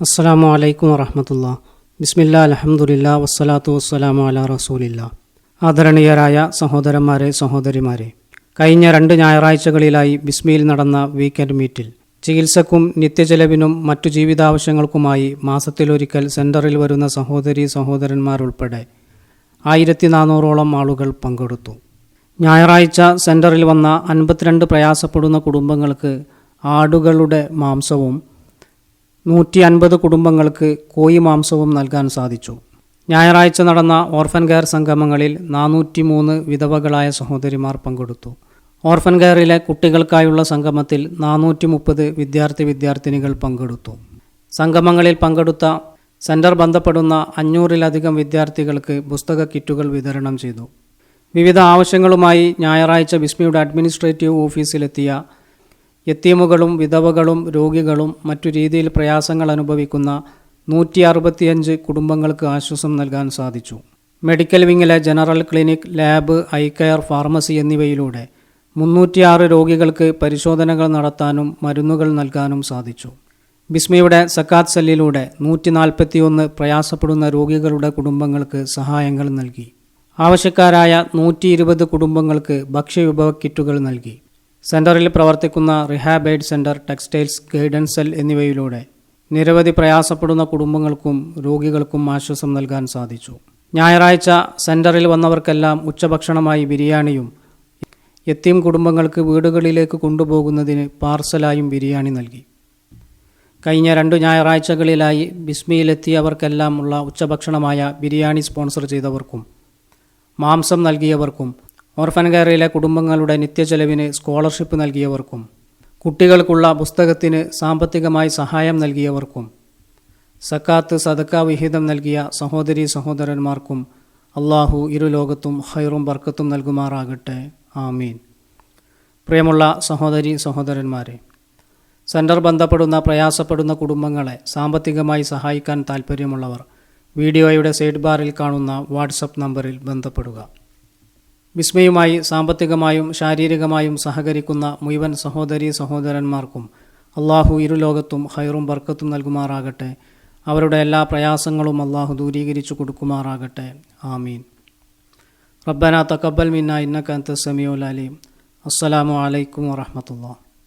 അസ്സലാമു അലൈക്കും വറഹ്മത്തുള്ളാഹി. ബിസ്മില്ലാ അൽഹംദുലില്ലാ വസ്സലാത്തു വസ്സലാമു അലാ റസൂലില്ലാ. ആദരണീയരായ സഹോദരന്മാരെ, സഹോദരിമാരെ, കഴിഞ്ഞ 2 ഞായറാഴ്ചകളിലായി ബിസ്മിയിൽ നടന്ന വീക്കെൻഡ് മീറ്റിൽ ചികിത്സക്കും നിത്യചെലവിനും മറ്റു ജീവിതാവശ്യങ്ങൾക്കുമായി മാസത്തിലൊരിക്കൽ സെൻ്ററിൽ വരുന്ന സഹോദരീ സഹോദരന്മാരുൾപ്പെടെ 1400ഓളം ആളുകൾ പങ്കെടുത്തു. ഞായറാഴ്ച സെൻ്ററിൽ വന്ന 52 പ്രയാസപ്പെടുന്ന കുടുംബങ്ങൾക്ക് ആടുകളുടെ മാംസവും 150 കുടുംബങ്ങൾക്ക് കോഴി മാംസവും നൽകാൻ സാധിച്ചു. ഞായറാഴ്ച നടന്ന ഓർഫൻ കെയർ സംഗമങ്ങളിൽ 403 വിധവകളായ സഹോദരിമാർ പങ്കെടുത്തു. ഓർഫൻ കെയറിലെ കുട്ടികൾക്കായുള്ള സംഗമത്തിൽ 430 വിദ്യാർത്ഥിനികൾ പങ്കെടുത്തു. സംഗമങ്ങളിൽ പങ്കെടുത്ത സെൻ്റർ ബന്ധപ്പെടുന്ന 500-ലധികം വിദ്യാർത്ഥികൾക്ക് പുസ്തക കിറ്റുകൾ വിതരണം ചെയ്തു. വിവിധ ആവശ്യങ്ങളുമായി ഞായറാഴ്ച ബിസ്മിയുടെ അഡ്മിനിസ്ട്രേറ്റീവ് ഓഫീസിലെത്തിയ യത്തീമുകളും വിധവകളും രോഗികളും മറ്റു രീതിയിൽ പ്രയാസങ്ങൾ അനുഭവിക്കുന്ന 165 കുടുംബങ്ങൾക്ക് ആശ്വാസം നൽകാൻ സാധിച്ചു. മെഡിക്കൽ വിങ്ങിലെ general clinic, lab, eye care, pharmacy എന്നിവയിലൂടെ 306 രോഗികൾക്ക് പരിശോധനകൾ നടത്താനും മരുന്നുകൾ നൽകാനും സാധിച്ചു. ബിസ്മിയുടെ സക്കാത്ത് സെല്ലിലൂടെ 141 പ്രയാസപ്പെടുന്ന രോഗികളുടെ കുടുംബങ്ങൾക്ക് സഹായങ്ങൾ നൽകി. ആവശ്യക്കാരായ 120 കുടുംബങ്ങൾക്ക് ഭക്ഷ്യവിഭവ കിറ്റുകൾ നൽകി. സെൻ്ററിൽ പ്രവർത്തിക്കുന്ന Rehab aid centre, textiles, guidance cell എന്നിവയിലൂടെ നിരവധി പ്രയാസപ്പെടുന്ന കുടുംബങ്ങൾക്കും രോഗികൾക്കും ആശ്വാസം നൽകാൻ സാധിച്ചു. ഞായറാഴ്ച സെൻ്ററിൽ വന്നവർക്കെല്ലാം ഉച്ചഭക്ഷണമായി ബിരിയാണിയും യത്തീം കുടുംബങ്ങൾക്ക് വീടുകളിലേക്ക് കൊണ്ടുപോകുന്നതിന് പാർസലായും ബിരിയാണി നൽകി. കഴിഞ്ഞ 2 ഞായറാഴ്ചകളിലായി ബിസ്മിയിലെത്തിയവർക്കെല്ലാം ഉള്ള ഉച്ചഭക്ഷണമായ ബിരിയാണി സ്പോൺസർ ചെയ്തവർക്കും മാംസം നൽകിയവർക്കും, ഓർഫൻ കെയറിലെ കുടുംബങ്ങളുടെ നിത്യചെലവിന് സ്കോളർഷിപ്പ് നൽകിയവർക്കും, കുട്ടികൾക്കുള്ള പുസ്തകത്തിന് സാമ്പത്തികമായി സഹായം നൽകിയവർക്കും, സക്കാത്ത് സദക്ക വിഹിതം നൽകിയ സഹോദരീ സഹോദരന്മാർക്കും അള്ളാഹു ഇരുലോകത്തും ഖൈറും ബർക്കത്തും നൽകുമാറാകട്ടെ. ആമീൻ. പ്രിയമുള്ള സഹോദരീ സഹോദരന്മാരെ, സെൻ്റർ ബന്ധപ്പെടുന്ന പ്രയാസപ്പെടുന്ന കുടുംബങ്ങളെ സാമ്പത്തികമായി സഹായിക്കാൻ താൽപ്പര്യമുള്ളവർ വീഡിയോയുടെ സൈഡ് ബാറിൽ കാണുന്ന വാട്സപ്പ് നമ്പറിൽ ബന്ധപ്പെടുക. ബിസ്മിയുമായി സാമ്പത്തികമായും ശാരീരികമായും സഹകരിക്കുന്ന മുഴുവൻ സഹോദരീ സഹോദരന്മാർക്കും അള്ളാഹു ഇരുലോകത്തും ഖൈറും ബർക്കത്തും നൽകുമാറാകട്ടെ. അവരുടെ എല്ലാ പ്രയാസങ്ങളും അള്ളാഹു ദൂരീകരിച്ചു കൊടുക്കുമാറാകട്ടെ. ആമീൻ. റബ്ബനാ തഖബ്ബൽ മിന്നാ ഇന്നക അൻത സമീഉൽ അലീം. അസ്സലാമു അലൈക്കും വറഹ്മത്തുള്ളാഹി.